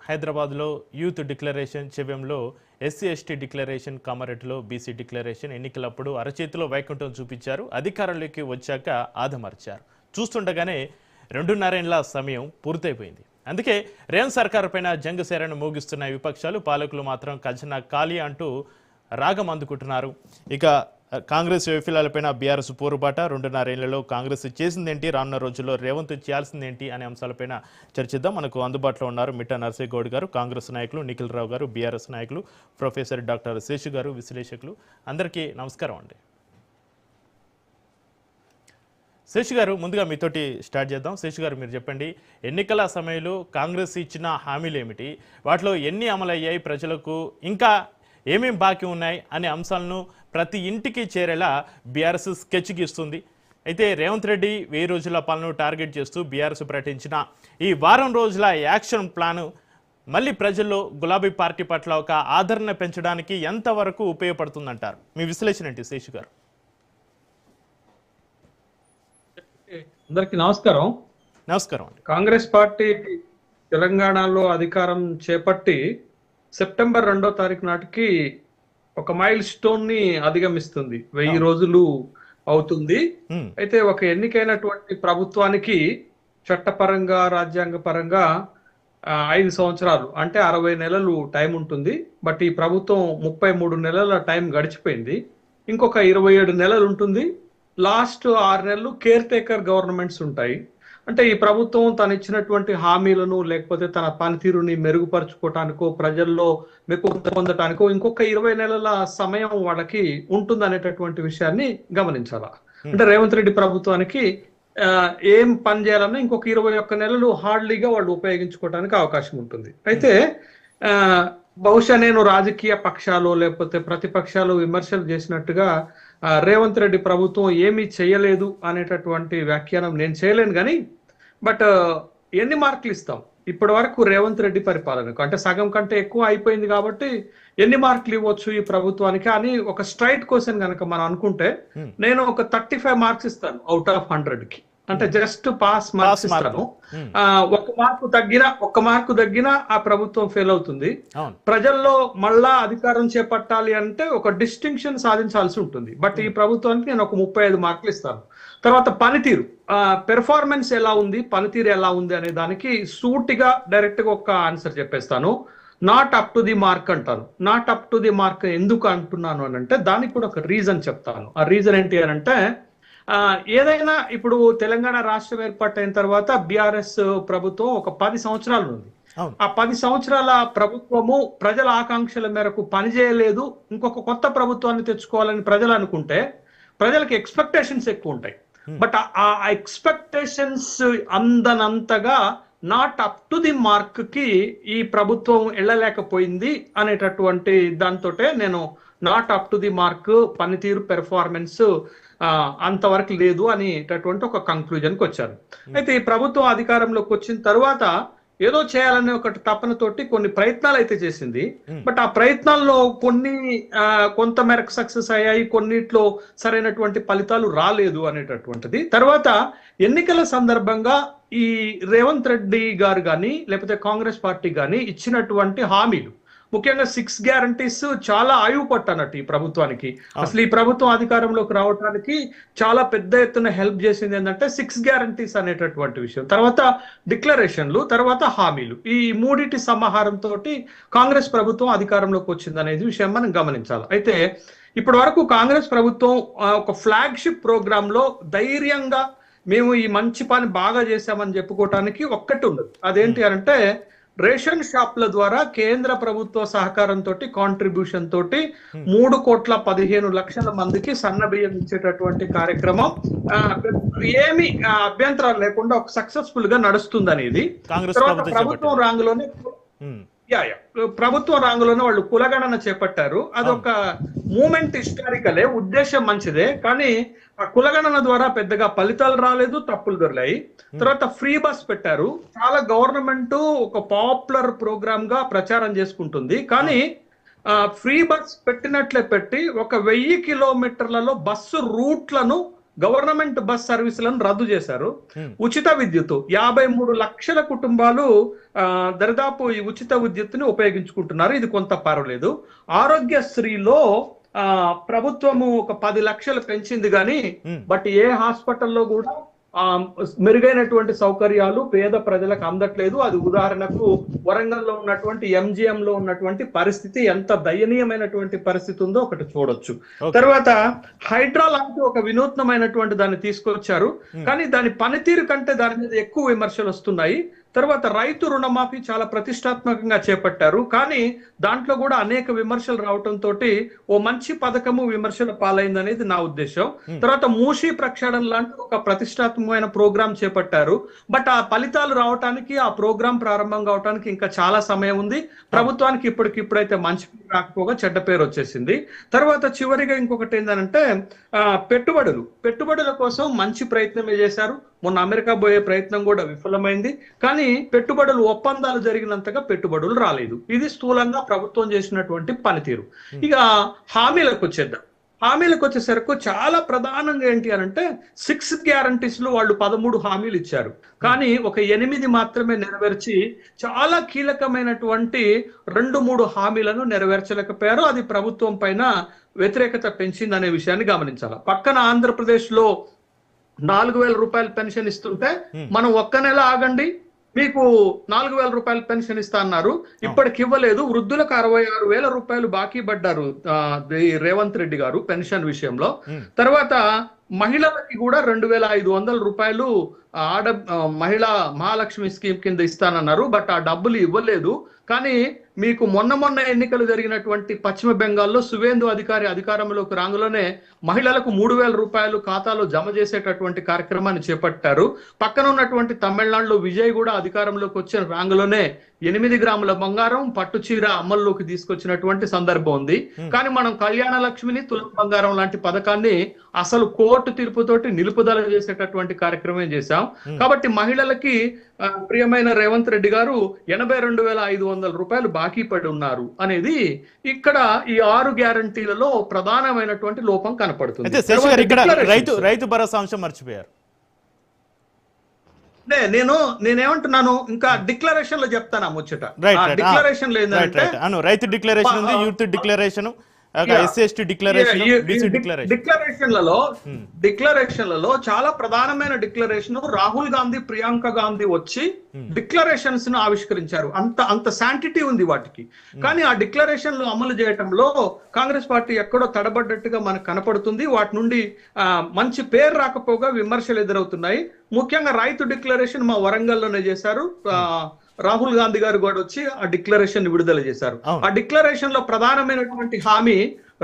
హైదరాబాద్లో youth declaration చెవ్యంలో SC ST declaration కామారెడ్డిలో బీసీ డిక్లరేషన్ ఎన్నికలప్పుడు అరచేతిలో వైకుంఠం చూపించారు. అధికారంలోకి వచ్చాక ఆదమర్చారు. చూస్తుండగానే 2.5 ఏళ్ల సమయం పూర్తయిపోయింది. అందుకే రేవంత్ సర్కార్ పైన జంగ్ సేరను మోగిస్తున్న విపక్షాలు, పాలకులు మాత్రం ఖజానా ఖాళీ అంటూ రాగం అందుకుంటున్నారు. ఇక కాంగ్రెస్ వైఫల్యాలపైన బీఆర్ఎస్ పోరుబాట, 2.5 ఏళ్లలో కాంగ్రెస్ చేసిందేంటి, రానున్న రోజుల్లో రేవంత్ చేయాల్సిందేంటి అనే అంశాలపైన చర్చిద్దాం. మనకు అందుబాటులో ఉన్నారు మిట్టా నర్సేగౌడ్ గారు, కాంగ్రెస్ నాయకులు, నిఖిల్ రావు గారు, బీఆర్ఎస్ నాయకులు, ప్రొఫెసర్ డాక్టర్ శేషు గారు, విశ్లేషకులు. అందరికీ నమస్కారం అండి. శేషు గారు, ముందుగా మీతోటి స్టార్ట్ చేద్దాం. శేషు గారు, మీరు చెప్పండి, ఎన్నికల సమయంలో కాంగ్రెస్ ఇచ్చిన హామీలు ఏమిటి, వాటిలో ఎన్ని అమలయ్యాయి, ప్రజలకు ఇంకా ఏమేం బాకీ ఉన్నాయి అనే అంశాలను ప్రతి ఇంటికి చేరేలా బీఆర్ఎస్ స్కెచ్ గీస్తుంది. అయితే రేవంత్ రెడ్డి 1000 రోజుల పాలనను టార్గెట్ చేస్తూ బీఆర్ఎస్ ప్రకటించిన ఈ వారం రోజుల యాక్షన్ ప్లాను మళ్ళీ ప్రజల్లో గులాబీ పార్టీ పట్ల ఒక ఆదరణ పెంచడానికి ఎంతవరకు ఉపయోగపడుతుందంటారు? మీ విశ్లేషణ ఏంటి శేషు గారు? అందరికీ నమస్కారం. నమస్కారం అండి. కాంగ్రెస్ పార్టీ తెలంగాణలో అధికారం చేపట్టి సెప్టెంబర్ 2వ తారీఖు నాటికి ఒక మైల్ స్టోన్ ని అధిగమిస్తుంది. 1000 రోజులు అవుతుంది. అయితే ఒక ఎన్నికైనటువంటి ప్రభుత్వానికి చట్టపరంగా, రాజ్యాంగ పరంగా 5 సంవత్సరాలు అంటే 60 నెలలు టైం ఉంటుంది. బట్ ఈ ప్రభుత్వం 33 నెలల టైం గడిచిపోయింది. ఇంకొక 27 నెలలు ఉంటుంది. లాస్ట్ 6 నెలలు కేర్ టేకర్ గవర్నమెంట్స్ ఉంటాయి. అంటే ఈ ప్రభుత్వం తను ఇచ్చినటువంటి హామీలను, లేకపోతే తన పనితీరుని మెరుగుపరుచుకోవటానికో, ప్రజల్లో మెప్పు పొందటానికో ఇంకొక 20 నెలల సమయం వాళ్ళకి ఉంటుంది అనేటటువంటి విషయాన్ని గమనించాలా. అంటే రేవంత్ రెడ్డి ప్రభుత్వానికి ఏం పని చేయాలన్నా ఇంకొక 21 నెలలు హార్డ్లీగా వాళ్ళు ఉపయోగించుకోవడానికి అవకాశం ఉంటుంది. అయితే బహుశా నేను రాజకీయ పక్షాలు లేకపోతే ప్రతిపక్షాలు విమర్శలు చేసినట్టుగా రేవంత్ రెడ్డి ప్రభుత్వం ఏమీ చేయలేదు అనేటటువంటి వ్యాఖ్యానం నేను చేయలేను. కానీ బట్ ఎన్ని మార్కులు ఇస్తాం ఇప్పటి వరకు రేవంత్ రెడ్డి పరిపాలనకు? అంటే సగం కంటే ఎక్కువ అయిపోయింది కాబట్టి ఎన్ని మార్కులు ఇవ్వచ్చు ఈ ప్రభుత్వానికి అని ఒక స్ట్రైట్ క్వశ్చన్ కనుక మనం అనుకుంటే నేను ఒక 35 మార్క్స్ ఇస్తాను అవుట్ ఆఫ్ 100కి. అంటే జస్ట్ పాస్ మార్క్స్ ఇస్తాను. ఒక్క మార్కు తగ్గినా ఆ ప్రభుత్వం ఫెయిల్ అవుతుంది. ప్రజల్లో మళ్ళా అధికారం చేపట్టాలి అంటే ఒక డిస్టింక్షన్ సాధించాల్సి ఉంటుంది. బట్ ఈ ప్రభుత్వానికి నేను ఒక 35 మార్కులు ఇస్తాను. తర్వాత పనితీరు, పెర్ఫార్మెన్స్ ఎలా ఉంది, పనితీరు ఎలా ఉంది అనే దానికి సూటిగా డైరెక్ట్ గా ఒక ఆన్సర్ చెప్పేస్తాను. Not up to the mark అంటాను. Not up to the mark ఎందుకు అంటున్నాను అని అంటే దానికి కూడా ఒక రీజన్ చెప్తాను. ఆ రీజన్ ఏంటి అని అంటే, ఏదైనా ఇప్పుడు తెలంగాణ రాష్ట్రం ఏర్పాటైన తర్వాత బీఆర్ఎస్ ప్రభుత్వం ఒక 10 సంవత్సరాలు ఉంది. ఆ 10 సంవత్సరాల ప్రభుత్వము ప్రజల ఆకాంక్షల మేరకు పనిచేయలేదు. ఇంకొక కొత్త ప్రభుత్వాన్ని తెచ్చుకోవాలని ప్రజలు అనుకుంటే ప్రజలకు ఎక్స్పెక్టేషన్స్ ఎక్కువ ఉంటాయి. బట్ ఆ ఎక్స్పెక్టేషన్స్ అందనంతగా not up to the mark కి ఈ ప్రభుత్వం వెళ్ళలేకపోయింది అనేటటువంటి దాంతో నేను not up to the mark, పనితీరు, పెర్ఫార్మెన్స్ అంతవరకు లేదు అనేటటువంటి ఒక కంక్లూజన్కి వచ్చారు. అయితే ఈ ప్రభుత్వం అధికారంలోకి వచ్చిన తర్వాత ఏదో చేయాలనే ఒక తపనతోటి కొన్ని ప్రయత్నాలు అయితే చేసింది. బట్ ఆ ప్రయత్నాల్లో కొంత మేరకు సక్సెస్ అయ్యాయి, కొన్నిట్లో సరైనటువంటి ఫలితాలు రాలేదు అనేటటువంటిది. తర్వాత ఎన్నికల సందర్భంగా ఈ రేవంత్ రెడ్డి గారు కానీ లేకపోతే కాంగ్రెస్ పార్టీ కానీ ఇచ్చినటువంటి హామీలు, ముఖ్యంగా 6 గ్యారంటీస్ చాలా ఆయువు పట్టనట్టు ఈ ప్రభుత్వానికి. అసలు ఈ ప్రభుత్వం అధికారంలోకి రావడానికి చాలా పెద్ద ఎత్తున హెల్ప్ చేసింది ఏంటంటే 6 గ్యారంటీస్ అనేటటువంటి విషయం. తర్వాత డిక్లరేషన్లు, తర్వాత హామీలు, ఈ మూడిటి సమాహారంతో కాంగ్రెస్ ప్రభుత్వం అధికారంలోకి వచ్చింది అనేది విషయం మనం గమనించాలి. అయితే ఇప్పటి వరకు కాంగ్రెస్ ప్రభుత్వం ఒక ఫ్లాగ్షిప్ ప్రోగ్రామ్ లో ధైర్యంగా మేము ఈ మంచి పని బాగా చేశామని చెప్పుకోవటానికి ఒక్కటి ఉండదు. అదేంటి అంటే, రేషన్ షాప్ల ద్వారా కేంద్ర ప్రభుత్వ సహకారంతో, కాంట్రిబ్యూషన్ తోటి 3,15,00,000 మందికి సన్న బియ్యం ఇచ్చేటటువంటి కార్యక్రమం ఏమి అభ్యంతరాలు లేకుండా ఒక సక్సెస్ఫుల్ గా నడుస్తుంది అనేది. తర్వాత ప్రభుత్వం రంగులోనే వాళ్ళు కులగణన చేపట్టారు. అదొక మూమెంట్, హిస్టారికలే, ఉద్దేశం మంచిదే. కానీ ఆ కులగణన ద్వారా పెద్దగా ఫలితాలు రాలేదు, తప్పులు దొరికాయి. తర్వాత ఫ్రీ బస్ పెట్టారు. చాలా గవర్నమెంట్ ఒక పాపులర్ ప్రోగ్రామ్ గా ప్రచారం చేసుకుంటుంది. కానీ ఫ్రీ బస్ పెట్టినట్లే పెట్టి ఒక 1000 కిలోమీటర్లలో బస్సు రూట్లను గవర్నమెంట్ బస్ సర్వీసులను రద్దు చేశారు. ఉచిత విద్యుత్ 53 లక్షల కుటుంబాలు దరిదాపు ఈ ఉచిత విద్యుత్తుని ఉపయోగించుకుంటున్నారు. ఇది కొంత పర్వాలేదు. ఆరోగ్యశ్రీలో ప్రభుత్వము ఒక 10 లక్షలు పెంచింది కానీ బట్ ఏ హాస్పిటల్లో కూడా మెరుగైనటువంటి సౌకర్యాలు పేద ప్రజలకు అందట్లేదు. అది ఉదాహరణకు వరంగల్లో ఉన్నటువంటి MGM లో ఉన్నటువంటి పరిస్థితి ఎంత దయనీయమైనటువంటి పరిస్థితి ఉందో ఒకటి చూడొచ్చు. తర్వాత హైడ్రా లాంటి ఒక వినూత్నమైనటువంటి దాన్ని తీసుకొచ్చారు, కానీ దాని పనితీరు కంటే దాని మీద ఎక్కువ విమర్శలు వస్తున్నాయి. తర్వాత రైతు రుణమాఫీ చాలా ప్రతిష్టాత్మకంగా చేపట్టారు, కానీ దాంట్లో కూడా అనేక విమర్శలు రావడంతో ఓ మంచి పథకము విమర్శల పాలైందనేది నా ఉద్దేశం. తర్వాత మూషీ ప్రక్షాళన లాంటి ఒక ప్రతిష్టాత్మకమైన ప్రోగ్రాం చేపట్టారు, బట్ ఆ ఫలితాలు రావడానికి ఆ ప్రోగ్రాం ప్రారంభం కావడానికి ఇంకా చాలా సమయం ఉంది. ప్రభుత్వానికి ఇప్పటికిప్పుడైతే మంచి పేరు రాకపోగా చెడ్డ పేరు వచ్చేసింది. తర్వాత చివరిగా ఇంకొకటి ఏంటంటే పెట్టుబడుల కోసం మంచి ప్రయత్నమే చేశారు. మొన్న అమెరికా పోయే ప్రయత్నం కూడా విఫలమైంది, కానీ పెట్టుబడులు ఒప్పందాలు జరిగినంతగా పెట్టుబడులు రాలేదు. ఇది స్థూలంగా ప్రభుత్వం చేసినటువంటి పనితీరు. ఇక హామీలకు వచ్చేద్దాం. హామీలకు వచ్చేసరికి చాలా ప్రధానంగా ఏంటి అనంటే 6 గ్యారంటీస్ లో వాళ్ళు 13 హామీలు ఇచ్చారు, కానీ ఒక 8 మాత్రమే నెరవేర్చి చాలా కీలకమైనటువంటి 2-3 హామీలను నెరవేర్చలేకపోయారు. అది ప్రభుత్వం పైన వ్యతిరేకత పెంచిందనే విషయాన్ని గమనించాలి. పక్కన ఆంధ్రప్రదేశ్ లో 4,000 రూపాయల పెన్షన్ ఇస్తుంటే మనం ఒక్క నెల ఆగండి మీకు 4,000 రూపాయల పెన్షన్ ఇస్తా అన్నారు, ఇప్పటికి ఇవ్వలేదు. వృద్ధులకు 66,000 రూపాయలు బాకీ పడ్డారు రేవంత్ రెడ్డి గారు పెన్షన్ విషయంలో. తర్వాత మహిళలకి కూడా 2,500 రూపాయలు మహిళా మహాలక్ష్మి స్కీమ్ కింద ఇస్తానన్నారు, బట్ ఆ డబ్బులు ఇవ్వలేదు. కానీ మీకు మొన్న ఎన్నికలు జరిగినటువంటి పశ్చిమ బెంగాల్లో సువేందు అధికారి అధికారంలోకి రాంగులోనే మహిళలకు 3,000 రూపాయలు ఖాతాలో జమ చేసేటటువంటి కార్యక్రమాన్ని చేపట్టారు. పక్కన ఉన్నటువంటి తమిళనాడులో విజయ్ కూడా అధికారంలోకి వచ్చిన రాంగులోనే 8 గ్రాముల బంగారం పట్టు చీర అమల్లోకి తీసుకొచ్చినటువంటి సందర్భం ఉంది. కానీ మనం కళ్యాణ లక్ష్మిని తులం బంగారం లాంటి పథకాన్ని అసలు కోర్టు తీర్పుతోటి నిలుపుదల చేసేటటువంటి కార్యక్రమం చేశాం. కాబట్టి మహిళలకి ప్రియమైన రేవంత్ రెడ్డి గారు 82,500 రూపాయలు బాకీ పడి ఉన్నారు అనేది ఇక్కడ ఈ 6 గ్యారంటీలలో ప్రధానమైనటువంటి లోపం కనపడుతుంది. రైతు భరోసా అంశం మర్చిపోయారు. నేనేమంటున్నాను, ఇంకా డిక్లరేషన్ లో చెప్తాను ముచ్చట. డిక్లరేషన్ లో ఏంటంటే రైతు డిక్లరేషన్ ఉంది, యూత్ డిక్లరేషన్, SC/ST డిక్లరేషన్లలో చాలా ప్రధానమైన డిక్లరేషన్ రాహుల్ గాంధీ ప్రియాంక గాంధీ వచ్చి డిక్లరేషన్స్ ను ఆవిష్కరించారు. అంత శాంటిటీ ఉంది వాటికి. కానీ ఆ డిక్లరేషన్లు అమలు చేయటంలో కాంగ్రెస్ పార్టీ ఎక్కడో తడబడ్డట్టుగా మనకు కనపడుతుంది. వాటి నుండి మంచి పేరు రాకపోగా విమర్శలు ఎదురవుతున్నాయి. ముఖ్యంగా రైతు డిక్లరేషన్ మా వరంగల్లోనే చేశారు. రాహుల్ గాంధీ గారు కూడా వచ్చి ఆ డిక్లరేషన్ విడుదల చేశారు. ఆ డిక్లరేషన్ లో ప్రధానమైనటువంటి హామీ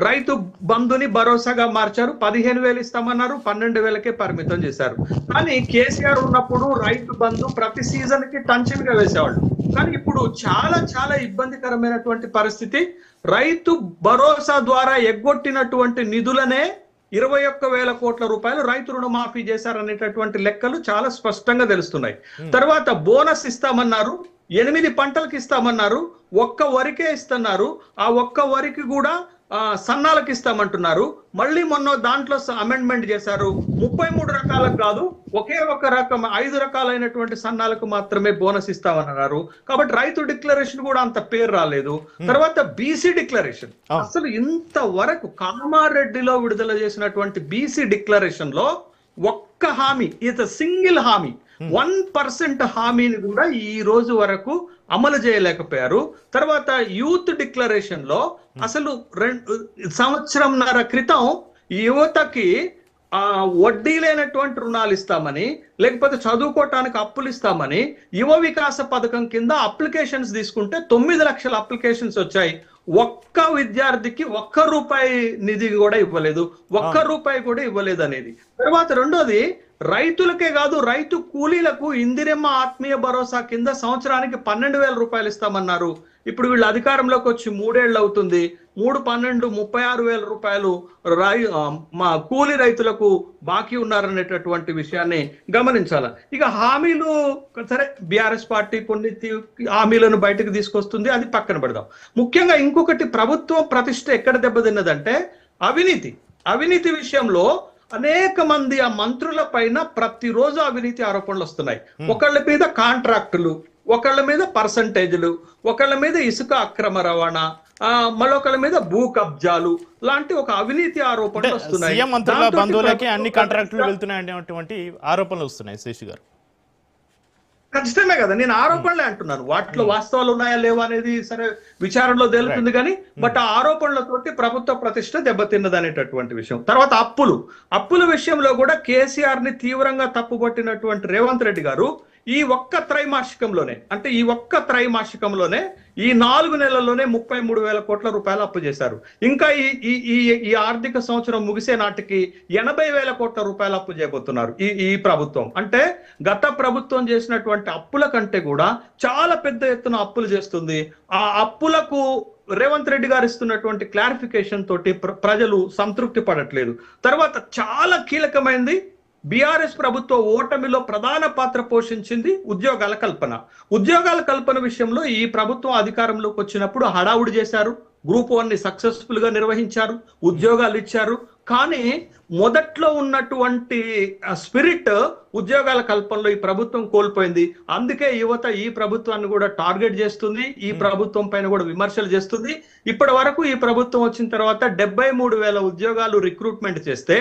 రైతు బంధుని భరోసాగా మార్చారు. 15,000 ఇస్తామన్నారు, 12,000కే పరిమితం చేశారు. కానీ కేసీఆర్ ఉన్నప్పుడు రైతు బంధు ప్రతి సీజన్ కి టెన్షన్ గా వేసేవాళ్ళు. కానీ ఇప్పుడు చాలా ఇబ్బందికరమైనటువంటి పరిస్థితి. రైతు భరోసా ద్వారా ఎగ్గొట్టినటువంటి నిధులనే 21,000 కోట్ల రూపాయలు రైతు రుణమాఫీ చేశారనేటటువంటి లెక్కలు చాలా స్పష్టంగా తెలుస్తున్నాయి. తర్వాత బోనస్ ఇస్తామన్నారు, 8 పంటలకు ఇస్తామన్నారు, ఒక్క వరికే ఇస్తున్నారు. ఆ ఒక్క వరికి కూడా సన్నాలకు ఇస్తామంటున్నారు. మళ్ళీ మొన్న దాంట్లో అమెండ్మెంట్ చేశారు, 33 రకాలకు కాదు, ఒకే ఒక రకం 5 రకాలైనటువంటి సన్నాలకు మాత్రమే బోనస్ ఇస్తామన్నారు. కాబట్టి రైతు డిక్లరేషన్ కూడా అంత పేరు రాలేదు. తర్వాత బీసీ డిక్లరేషన్, అసలు ఇంతవరకు కామారెడ్డిలో విడుదల చేసినటువంటి బీసీ డిక్లరేషన్ లో ఒక్క హామీ, ఇది సింగిల్ హామీ, 1% హామీని కూడా ఈ రోజు వరకు అమలు చేయలేకపోయారు. తర్వాత యూత్ డిక్లరేషన్ లో అసలు 2 సంవత్సరంన్నర క్రితం యువతకి వడ్డీ లేనటువంటి రుణాలు ఇస్తామని, లేకపోతే చదువుకోవటానికి అప్పులు ఇస్తామని యువ వికాస పథకం కింద అప్లికేషన్స్ తీసుకుంటే 9 లక్షల అప్లికేషన్స్ వచ్చాయి. ఒక్క విద్యార్థికి 1 రూపాయి నిధి కూడా ఇవ్వలేదు, 1 రూపాయి కూడా ఇవ్వలేదు అనేది. తర్వాత రెండోది, రైతులకే కాదు రైతు కూలీలకు ఇందిరమ్మ ఆత్మీయ భరోసా కింద సంవత్సరానికి 12,000 రూపాయలు ఇస్తామన్నారు. ఇప్పుడు వీళ్ళు అధికారంలోకి వచ్చి 3 ఏళ్ళు అవుతుంది. 3, 12, 36,000 రూపాయలు మా కూలీ రైతులకు బాకీ ఉన్నారనేటటువంటి విషయాన్ని గమనించాలి. ఇక హామీలు సరే, బీఆర్ఎస్ పార్టీ కొన్ని హామీలను బయటకు తీసుకొస్తుంది, అది పక్కన పెడదాం. ముఖ్యంగా ఇంకొకటి, ప్రభుత్వం ప్రతిష్ట ఎక్కడ దెబ్బతిన్నదంటే అవినీతి విషయంలో అనేక మంది ఆ మంత్రుల పైన ప్రతిరోజు అవినీతి ఆరోపణలు వస్తున్నాయి. ఒకళ్ళ మీద కాంట్రాక్టులు, ఒకళ్ళ మీద పర్సంటేజ్లు, ఒకళ్ళ మీద ఇసుక అక్రమ రవాణా, మరొకళ్ళ మీద భూ కబ్జాలు లాంటి ఒక అవినీతి ఆరోపణలు వస్తున్నాయి. సీఎం మంత్రుల బంధువులకి అన్ని కాంట్రాక్టులు వెళ్తున్నాయి అనేటువంటి ఆరోపణలు వస్తున్నాయి శేషు గారు. ఖచ్చితమే కదా, నేను ఆరోపణలే అంటున్నాను. వాటిలో వాస్తవాలు ఉన్నాయా లేవా అనేది సరే విచారణలో తేలుతుంది కానీ, బట్ ఆ ఆరోపణలతోటి ప్రభుత్వ ప్రతిష్ట దెబ్బతిన్నది అనేటటువంటి విషయం. తర్వాత అప్పుల విషయంలో కూడా కేసీఆర్ ని తీవ్రంగా తప్పుపట్టినటువంటి రేవంత్ రెడ్డి గారు ఈ ఒక్క త్రైమాసికంలోనే, అంటే ఈ ఒక్క త్రైమాసికంలోనే ఈ 4 నెలల్లోనే 33,000 కోట్ల రూపాయలు అప్పు చేశారు. ఇంకా ఈ ఆర్థిక సంవత్సరం ముగిసే నాటికి 80,000 కోట్ల రూపాయలు అప్పు చేయబోతున్నారు ఈ ప్రభుత్వం. అంటే గత ప్రభుత్వం చేసినటువంటి అప్పుల కంటే కూడా చాలా పెద్ద ఎత్తున అప్పులు చేస్తుంది. ఆ అప్పులకు రేవంత్ రెడ్డి గారు ఇస్తున్నటువంటి క్లారిఫికేషన్ తోటి ప్రజలు సంతృప్తి పడట్లేదు. తర్వాత చాలా కీలకమైనది, బీఆర్ఎస్ ప్రభుత్వ ఓటమిలో ప్రధాన పాత్ర పోషించింది ఉద్యోగాల కల్పన విషయంలో ఈ ప్రభుత్వం అధికారంలోకి వచ్చినప్పుడు హడావుడి చేశారు. గ్రూప్ 1 ని సక్సెస్ఫుల్ గా నిర్వహించారు, ఉద్యోగాలు ఇచ్చారు. కానీ మొదట్లో ఉన్నటువంటి స్పిరిట్ ఉద్యోగాల కల్పనలో ఈ ప్రభుత్వం కోల్పోయింది. అందుకే యువత ఈ ప్రభుత్వాన్ని కూడా టార్గెట్ చేస్తుంది, ఈ ప్రభుత్వం పైన కూడా విమర్శలు చేస్తుంది. ఇప్పటి వరకు ఈ ప్రభుత్వం వచ్చిన తర్వాత 73,000 ఉద్యోగాలు రిక్రూట్మెంట్ చేస్తే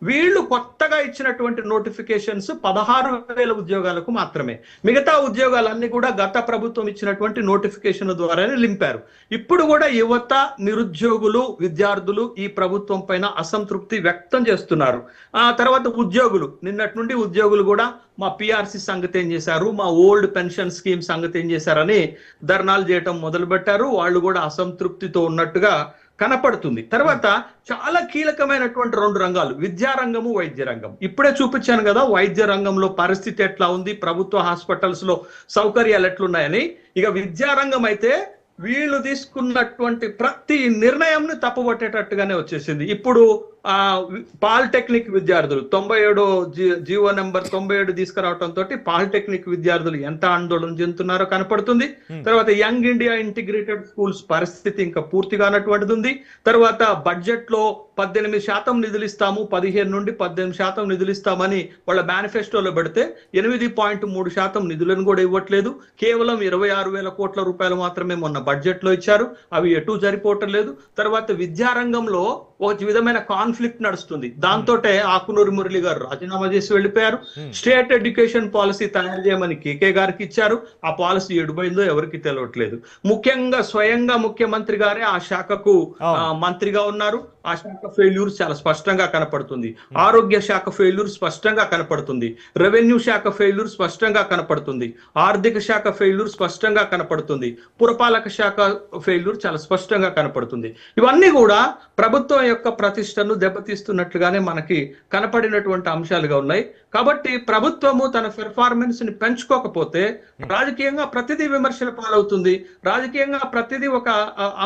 వీళ్ళు కొత్తగా ఇచ్చినటువంటి నోటిఫికేషన్స్ 16,000 ఉద్యోగాలకు మాత్రమే. మిగతా ఉద్యోగాలన్నీ కూడా గత ప్రభుత్వం ఇచ్చినటువంటి నోటిఫికేషన్ ద్వారానే నింపారు. ఇప్పుడు కూడా యువత, నిరుద్యోగులు, విద్యార్థులు ఈ ప్రభుత్వం పైన అసంతృప్తి వ్యక్తం చేస్తున్నారు. ఆ తర్వాత నిన్నటి నుండి ఉద్యోగులు కూడా మా పిఆర్సి సంగతి ఏం చేశారు, మా ఓల్డ్ పెన్షన్ స్కీమ్ సంగతి ఏం చేశారని ధర్నాలు చేయటం మొదలు పెట్టారు. వాళ్ళు కూడా అసంతృప్తితో ఉన్నట్టుగా కనపడుతుంది. తర్వాత చాలా కీలకమైనటువంటి 2 రంగాలు, విద్యారంగము, వైద్య రంగం. ఇప్పుడే చూపించాను కదా వైద్య రంగంలో పరిస్థితి ఎట్లా ఉంది, ప్రభుత్వ హాస్పిటల్స్ లో సౌకర్యాలు ఎట్లున్నాయని. ఇక విద్యారంగం అయితే వీళ్ళు తీసుకున్నటువంటి ప్రతి నిర్ణయంని తప్పుపట్టేటట్టుగానే వచ్చేసింది. ఇప్పుడు పాలిటెక్నిక్ విద్యార్థులు 97 జీవో నెంబర్ 97 తీసుకురావడంతో పాలిటెక్నిక్ విద్యార్థులు ఎంత ఆందోళన చెందుతున్నారో కనపడుతుంది. తర్వాత యంగ్ ఇండియా ఇంటిగ్రేటెడ్ స్కూల్స్ పరిస్థితి ఇంకా పూర్తిగా అన్నటువంటిది ఉంది. తర్వాత బడ్జెట్ లో 18% నిధులు ఇస్తాము, 15 నుండి 18% నిధులు ఇస్తామని వాళ్ళ మేనిఫెస్టోలో పెడితే 8.3% నిధులను కూడా ఇవ్వట్లేదు. కేవలం 26,000 కోట్ల రూపాయలు మాత్రమే మొన్న బడ్జెట్ లో ఇచ్చారు. అవి ఎటు సరిపోవటం లేదు. తర్వాత విద్యారంగంలో ఒక విధమైన కాన్ఫ్లిక్ట్ నడుస్తుంది. దాంతో ఆకునూరి మురళి గారు రాజీనామా చేసి వెళ్ళిపోయారు. స్టేట్ ఎడ్యుకేషన్ పాలసీ తయారు చేయమని కేకే గారికి ఇచ్చారు. ఆ పాలసీ ఎడిపోయిందో ఎవరికి తెలియట్లేదు. ముఖ్యంగా స్వయంగా ముఖ్యమంత్రి గారే ఆ శాఖకు మంత్రిగా ఉన్నారు. ఆ శాఖ ఫెయిల్యూర్ చాలా స్పష్టంగా కనపడుతుంది. ఆరోగ్య శాఖ ఫెయిల్యూర్ స్పష్టంగా కనపడుతుంది. రెవెన్యూ శాఖ ఫెయిల్యూర్ స్పష్టంగా కనపడుతుంది. ఆర్థిక శాఖ ఫెయిల్యూర్ స్పష్టంగా కనపడుతుంది. పురపాలక శాఖ ఫెయిల్యూర్ చాలా స్పష్టంగా కనపడుతుంది. ఇవన్నీ కూడా ప్రభుత్వం యొక్క ప్రతిష్టను దెబ్బతీస్తున్నట్లుగానే మనకి కనపడినటువంటి అంశాలుగా ఉన్నాయి. కాబట్టి ప్రభుత్వము తన పెర్ఫార్మెన్స్ ని పెంచుకోకపోతే రాజకీయంగా ప్రతిదీ విమర్శల పాలవుతుంది. రాజకీయంగా ప్రతిదీ ఒక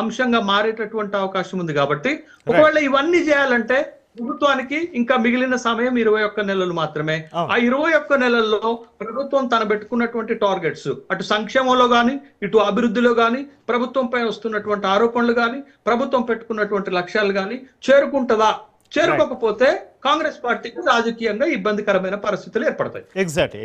అంశంగా మారేటటువంటి అవకాశం ఉంది. కాబట్టి ఒకవేళ ఇవన్నీ చేయాలంటే ప్రభుత్వానికి ఇంకా మిగిలిన సమయం 21 నెలలు మాత్రమే. ఆ 21 నెలల్లో ప్రభుత్వం తన పెట్టుకున్నటువంటి టార్గెట్స్, అటు సంక్షేమంలో గాని, ఇటు అభివృద్ధిలో గాని, ప్రభుత్వంపై వస్తున్నటువంటి ఆరోపణలు గాని, ప్రభుత్వం పెట్టుకున్నటువంటి లక్ష్యాలు గాని చేరుకుంటుందా? చేరుకోకపోతే కాంగ్రెస్ పార్టీకి రాజకీయంగా ఇబ్బందికరమైన పరిస్థితులు ఏర్పడతాయి. ఎగ్జాక్ట్లీ.